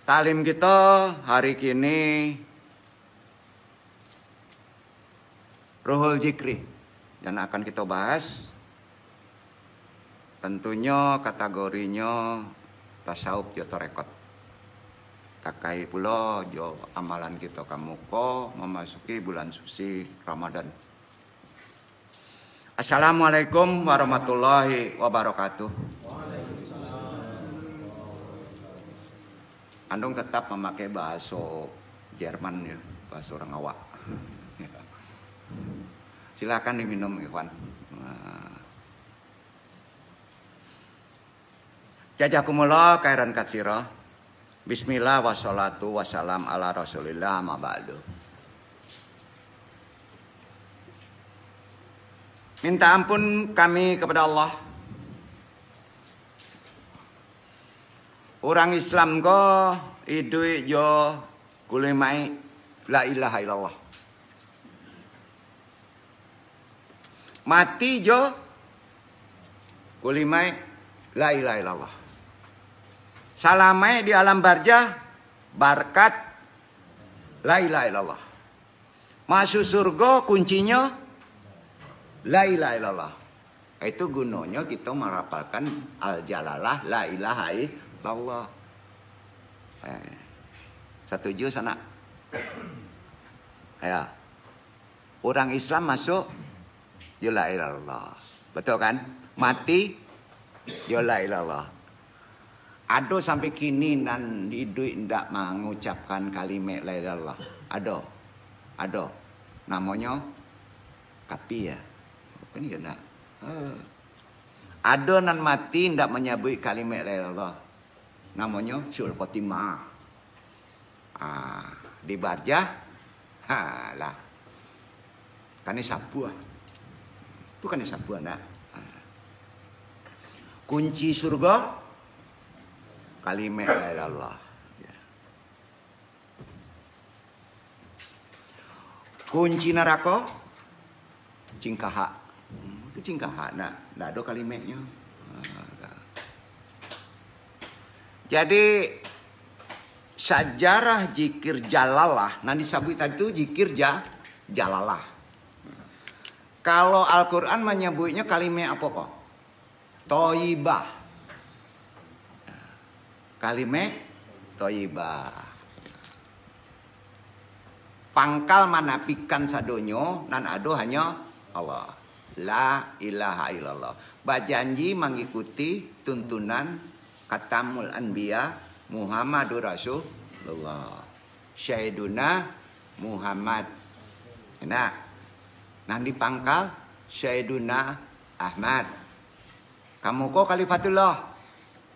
Talim kita hari kini Ruhul Zikri yang akan kita bahas. Tentunya kategorinya tasawuf jo tarekat. Kakai pula jo amalan kita kamuko memasuki bulan suci Ramadan. Assalamualaikum warahmatullahi wabarakatuh. Andong tetap memakai bahasa Jerman ya, bahasa orang awak. Silakan diminum Ikhwan. Jazakumullah khairan katsira. Bismillah wassalatu wassalam ala Rasulillah ma ba'du. Minta ampun kami kepada Allah. Orang Islam ko idui jo kulimai la ilaha illallah. Mati jo kulimai la ilaha illallah. Salamai di alam barzah barkat la ilaha illallah. Masuk surga kuncinya la ilaha illallah. Itu gunanya kita merapalkan al-jalalah la ilaha illallah. Setuju sana? Ya. Orang Islam masuk ya la ilaha illallah. Betul kan? Mati ya la ilaha illallah. Ada sampai kini nan hidup tidak mengucapkan kalimat la ilaha illallah. Ada. Namanya kapi ya. Bukan ya nak. Ada nan mati tidak menyebut kalimat la ilaha illallah. Namanya Syul Khotimah. Di barzah lah. Kan sabuah. Itu kan sabuah nak. Kunci surga kalimat la ilaha illallah. Kunci neraka cingkaha. Itu cingkaha nak. Enggak ada kalimatnya. Jadi sejarah zikir jalalah, nah disebut tadi itu zikir jalalah. Kalau Al-Quran menyebutnya kalimat apa kok? Thayyibah. Kalimat thayyibah. Pangkal manapikan sadonyo nan ado hanya Allah. La ilaha illallah. Bajanji mengikuti tuntunan Katamul Anbiya Muhammadur Rasulullah. Syaiduna Muhammad. Nah, nanti pangkal Syaiduna Ahmad. Kamu kok Khalifatullah?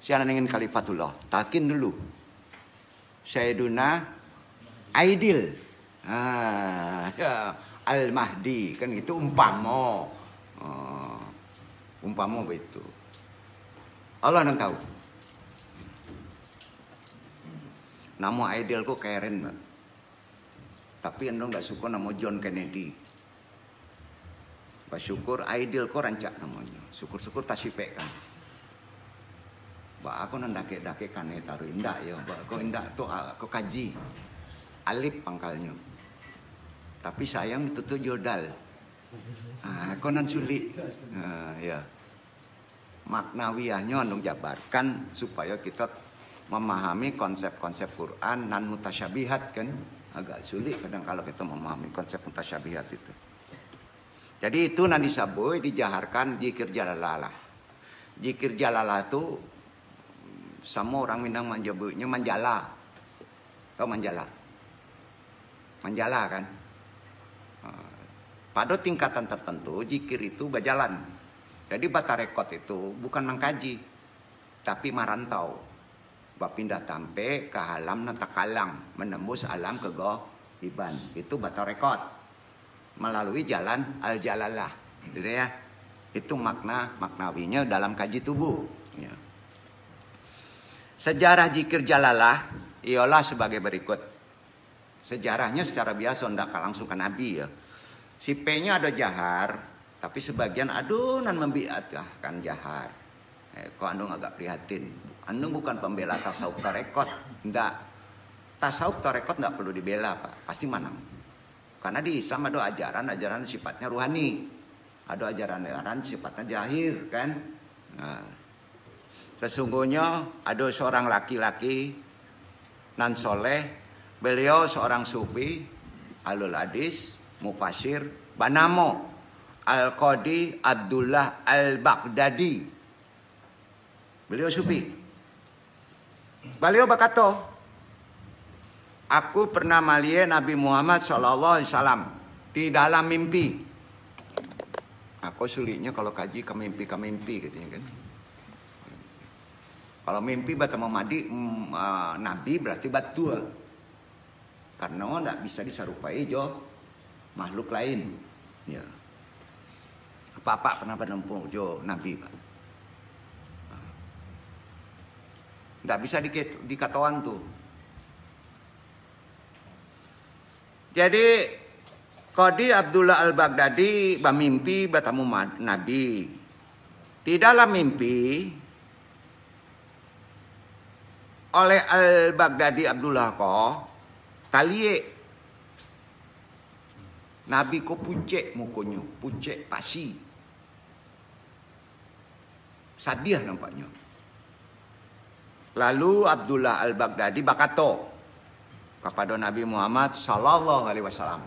Siapa ingin Khalifatullah? Takin dulu. Syaiduna Aidil. Ya, Al-Mahdi. Kan itu umpama. Umpama begitu. Allah yang tahu. Nama ideal kok keren banget. Tapi endo nggak suka nama John Kennedy. Syukur ideal kok rancak namanya. Syukur-syukur tasipek kan. Ba aku nandake kan taruh indah ya. Ba aku indah tuh aku kaji. Alif pangkalnya. Tapi sayang itu tuh jodal. Aku nan sulit. Ya. Maknawiyahnya anu jabarkan supaya kita memahami konsep-konsep Quran nan mutasyabihat kan agak sulit kadang kalau kita memahami konsep mutasyabihat itu. Jadi itu nan disabui dijaharkan zikir jalalah. Zikir jalalah itu sama orang Minang menyebutnya manjala. Tahu manjala? Manjala kan? Pada tingkatan tertentu zikir itu berjalan. Jadi batarekot itu bukan mengkaji tapi marantau. Pindah tampe ke alam natakalang menembus alam kegoiban itu bata rekod melalui jalan al-jalalah gitu ya. Itu maknawinya dalam kaji tubuh ya. Sejarah zikir jalalah ialah sebagai berikut. Sejarahnya secara biasa ndak langsung ke Nabi ya. Si P-nya ada jahar tapi sebagian adunan membiatkan jahar. Kok Andung agak prihatin. Andung bukan pembela tasawuf tarekot. Enggak. tasawuf tarekat nggak perlu dibela Pak, pasti menang. Karena di Islam ada ajaran sifatnya ruhani, ada ajaran sifatnya jahir kan. Nah, sesungguhnya ada seorang laki-laki nan soleh, beliau seorang sufi, alul hadis, mufasir, banamo Al-Qadi Abdullah Al-Baghdadi. Beliau sufi. Beliau berkata, aku pernah melihat Nabi Muhammad SAW di dalam mimpi. Aku sulitnya kalau kaji ke mimpi katanya kan. Kalau mimpi bata memadi Nabi berarti batua. Karena tidak bisa disarupai jo makhluk lain. Ya. Apa-apa pernah menempuh jo Nabi Pak. Tidak bisa dikatakan tuh. Jadi Qadi Abdullah Al-Baghdadi bermimpi bertemu Nabi. Di dalam mimpi oleh Al-Baghdadi Abdullah talie Nabi ko pucek mukonya, pucek pasi. Sadih nampaknya. Lalu Abdullah Al-Baghdadi berkata kepada Nabi Muhammad Sallallahu Alaihi Wasallam,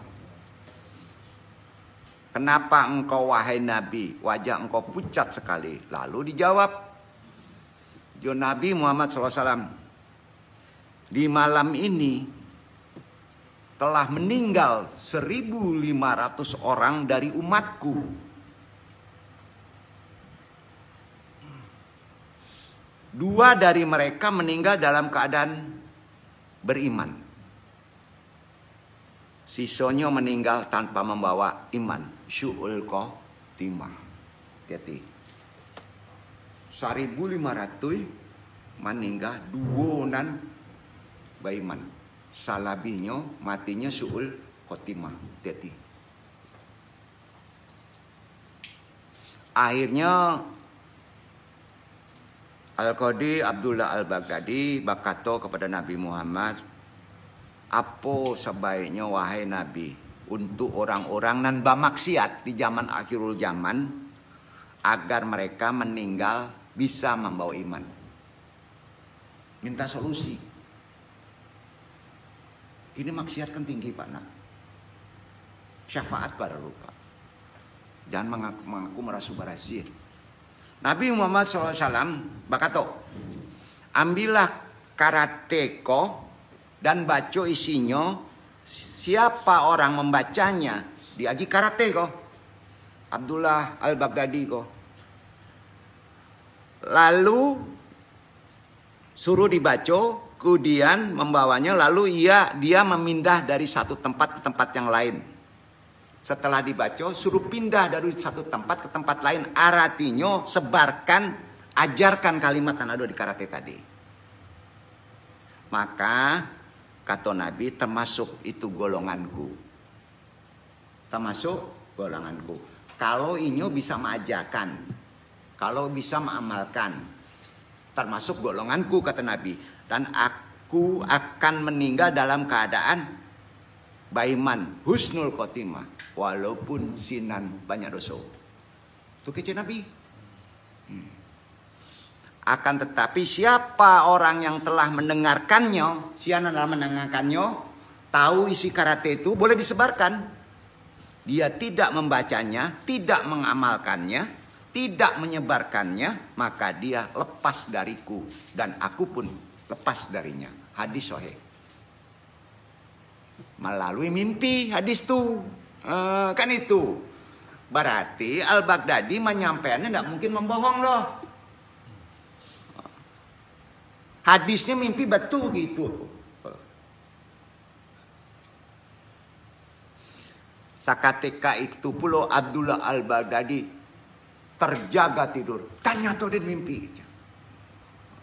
kenapa engkau wahai Nabi wajah engkau pucat sekali? Lalu dijawab jo Nabi Muhammad SAW, di malam ini telah meninggal 1.500 orang dari umatku. Dua dari mereka meninggal dalam keadaan beriman. Sisanya meninggal tanpa membawa iman. Syu'ul khotimah. Hati-hati. 1.500 meninggal duonan beriman. Salabihnya matinya syu'ul khotimah. Hati-hati. Akhirnya Al-Qadi Abdullah Al-Baghdadi berkata kepada Nabi Muhammad, apa sebaiknya wahai Nabi untuk orang-orang nan bermaksiat di zaman akhirul zaman agar mereka meninggal bisa membawa iman. Minta solusi. Ini maksiat kan tinggi Pak Nak. Syafaat pada lupa. Jangan mengaku merasa berhasil. Nabi Muhammad SAW berkata, ambillah karateko dan baca isinya. Siapa orang membacanya diaji karate ko Abdullah Al-Baghdadi ko. Lalu suruh dibaca, kemudian membawanya, lalu dia memindah dari satu tempat ke tempat yang lain. Setelah dibaca suruh pindah dari satu tempat ke tempat lain. Artinya sebarkan, ajarkan kalimat yang ada di karate tadi. Maka kata Nabi, termasuk itu golonganku. Termasuk golonganku. Kalau inyo bisa mengajarkan, kalau bisa mengamalkan, termasuk golonganku kata Nabi. Dan aku akan meninggal dalam keadaan baiman, husnul khotimah, walaupun sinan banyak dosa. Itu kece Nabi. Akan tetapi siapa orang yang telah mendengarkannya, siapa telah mendengarkannya, tahu isi karate itu, boleh disebarkan. Dia tidak membacanya, tidak mengamalkannya, tidak menyebarkannya, maka dia lepas dariku dan aku pun lepas darinya. Hadis sahih. Melalui mimpi hadis itu. Kan itu. Berarti Al-Baghdadi menyampaikannya tidak mungkin membohong loh. Hadisnya mimpi betul gitu. Sakatika itu pula Abdullah Al-Baghdadi terjaga tidur. Tanya tuh dia mimpi.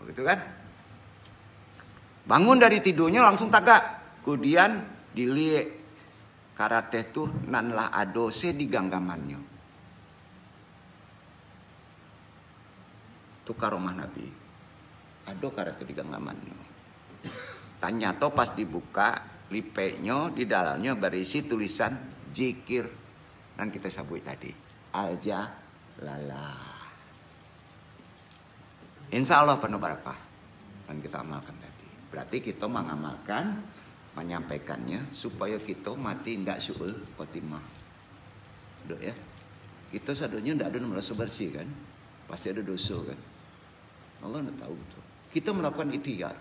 Gitu kan. Bangun dari tidurnya langsung tagak. Kemudian dilihat karate tuh nanlah adose di ganggamannya. Itu karomah Nabi. Ada karate di ganggamannya. Ternyata pas dibuka lipenya di dalamnya berisi tulisan zikir. Dan kita sebut tadi Al-Jalalah. Insya Allah penuh berapa? Dan kita amalkan tadi. Berarti kita mengamalkan, menyampaikannya supaya kita mati tidak suul khotimah. Udah ya. Kita sadonya tidak ada merasa bersih kan? Pasti ada dosa kan? Allah tidak tahu itu. Kita melakukan ikhtiar.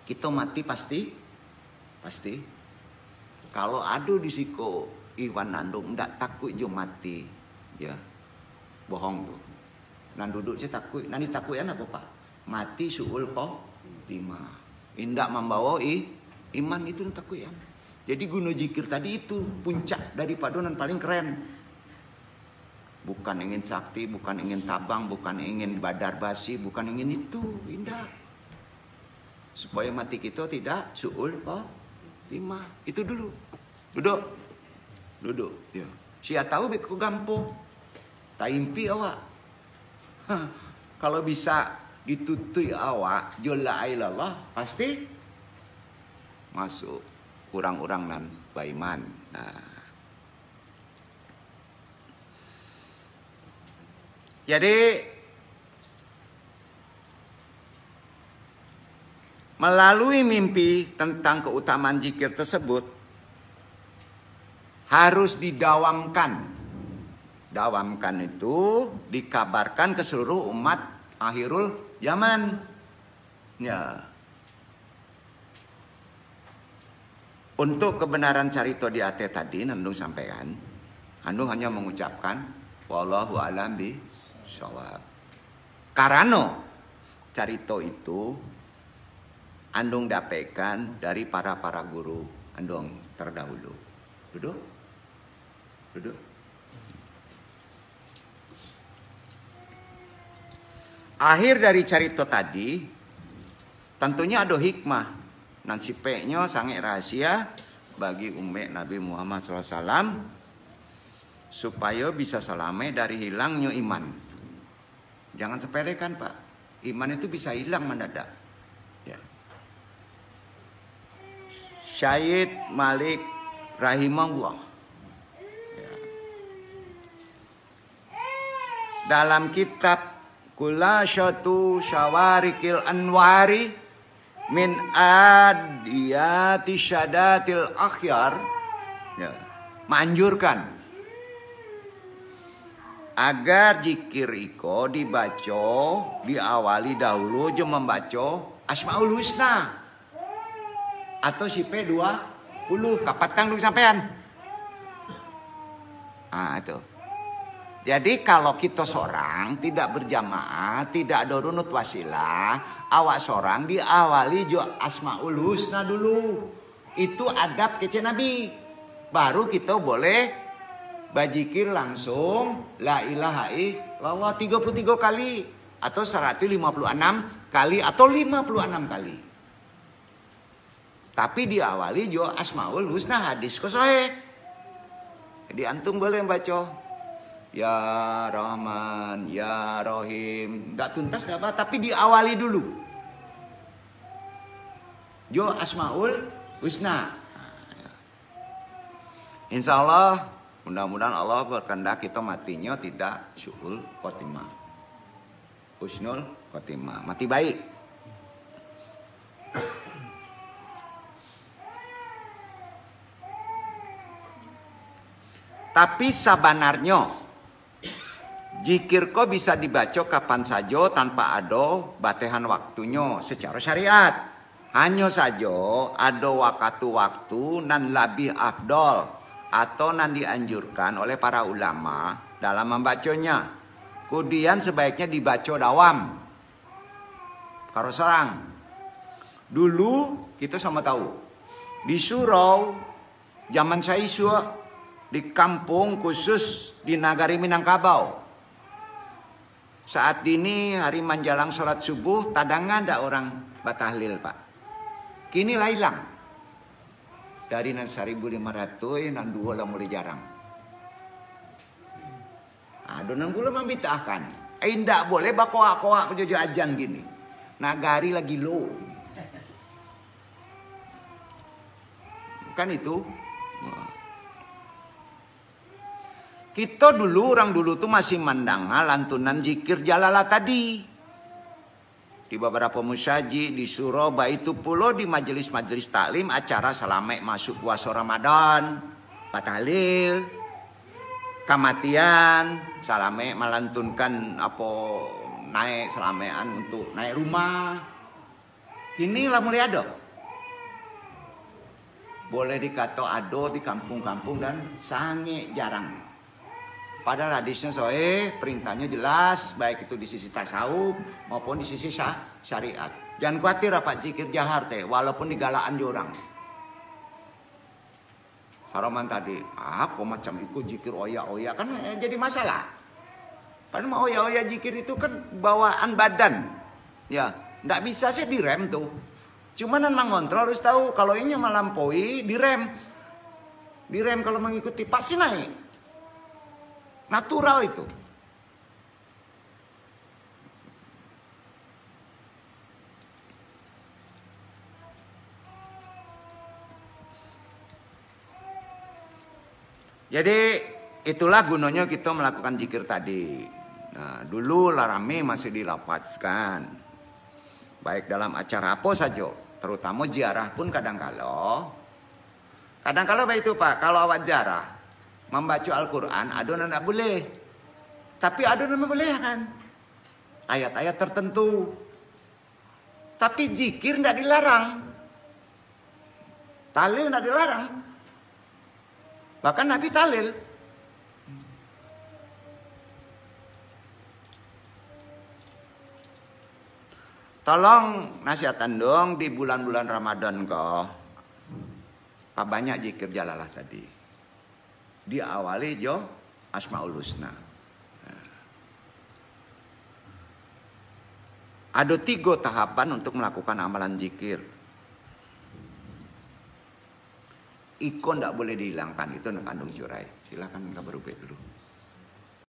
Kita mati pasti. Kalau ada di siko Iwan nandung ndak takut jo mati, ya bohong tuh. Nan duduk saya takut, nanti takutan apa pak? Mati suul khotimah. Indak membawa iman itu takutan. Jadi guna zikir tadi itu puncak daripada nan paling keren. Bukan ingin sakti, bukan ingin tabang, bukan ingin badar basi, bukan ingin itu, indah. Supaya mati kita tidak suul khotimah. Itu dulu. Duduk. Ya. Sia tahu beku gampang. Tak impi awak. Kalau bisa ditutui awak, jola ilallah pasti masuk orang-orang nan baiman. Nah. Jadi melalui mimpi tentang keutamaan zikir tersebut harus didawamkan. Dawamkan itu dikabarkan ke seluruh umat akhirul zaman. Ya. Untuk kebenaran carito di ate tadi nandung sampaikan, andung hanya mengucapkan wallahu a'lam bishawab. Karena carito itu andung dapatkan dari para guru andung terdahulu. Duduk. Akhir dari carito tadi tentunya ada hikmah. Nan sipeknya sangat rahasia bagi umat Nabi Muhammad SAW supaya bisa selamat dari hilangnya iman. Jangan sepelekan pak, iman itu bisa hilang mendadak. Ya. Syahid Malik rahimahullah. Ya. Dalam kitab Kulasyatu Syawarikil Anwari min adiyati syadatil akhyar, ya, menganjurkan agar zikir iko dibaca diawali dahulu je membaca Asmaul Husna atau sipe 20 kapatang dulu sampean. Itu. Jadi kalau kita seorang tidak berjamaah, tidak ada runut wasilah, awak seorang diawali jo Asmaul Husna dulu. Itu adab kece Nabi. Baru kita boleh bajikir langsung la ilaha illallah 33 kali atau 156 kali atau 56 kali. Tapi diawali jo Asmaul Husna, hadis ko sahih. Jadi antum boleh baca Ya Rahman, Ya Rahim. Gak tuntas gak apa, tapi diawali dulu. Jo Asmaul Husna. Insya Allah, mudah-mudahan Allah berkehendak kita matinya tidak syu'ul khotimah. Husnul khotimah. Mati baik. Tapi sebenarnya zikir kok bisa dibaca kapan saja tanpa ada batasan waktunya secara syariat. Hanya saja ada waktu-waktu nan lebih afdol atau nan dianjurkan oleh para ulama dalam membacanya. Kemudian sebaiknya dibaca dawam. Kalau seorang dulu kita sama tahu di surau zaman saya di kampung khusus di Nagari Minangkabau. Saat ini hari menjelang sholat subuh, tadangan ada orang batahlil pak. Kini lah hilang. Dari 1.500, nan 2 lah mulai jarang. Ada 6 bulan membitahkan. Ndak boleh bakoak-koak pejojo ajan gini. Nagari lagi lo. Kan itu. Kita dulu, orang dulu tuh masih mandanga lantunan zikir jalalah tadi. Di beberapa musyaji, di surau, itu pula di majelis-majelis taklim, acara salame masuk puasa Ramadan, patahlil, kematian, salame melantunkan apa naik selamean untuk naik rumah. Inilah mulai ada. Boleh dikata ada di kampung-kampung dan sangat jarang. Padahal hadisnya perintahnya jelas, baik itu di sisi tasawuf maupun di sisi syariat. Jangan khawatir apa zikir jahar teh, walaupun digalaan orang. Saroman tadi, kok macam ikut zikir oya-oya kan jadi masalah. Padahal mau oya-oya zikir itu kan bawaan badan, ya, nggak bisa sih direm tuh. Cuman memang ngontrol harus tahu kalau ini melampaui direm kalau mengikuti pasti naik. Natural itu. Jadi itulah gunanya kita melakukan zikir tadi. Nah, dulu larame masih dilafazkan. Baik dalam acara apa saja, terutama ziarah pun kadang-kala baik itu Pak, kalau awak ziarah membaca Al-Quran, ada yang tidak boleh. Tapi ada yang membolehkan. Ayat-ayat tertentu. Tapi zikir tidak dilarang. Tahlil tidak dilarang. Bahkan Nabi tahlil. Tolong nasihatkan dong di bulan-bulan Ramadan kok. Pak banyak zikir jalalah tadi. Diawali jo Asmaul Husna. Ada 3 tahapan untuk melakukan amalan zikir. Iko ndak boleh dihilangkan, itu kandung curai. Silakan kabar dulu.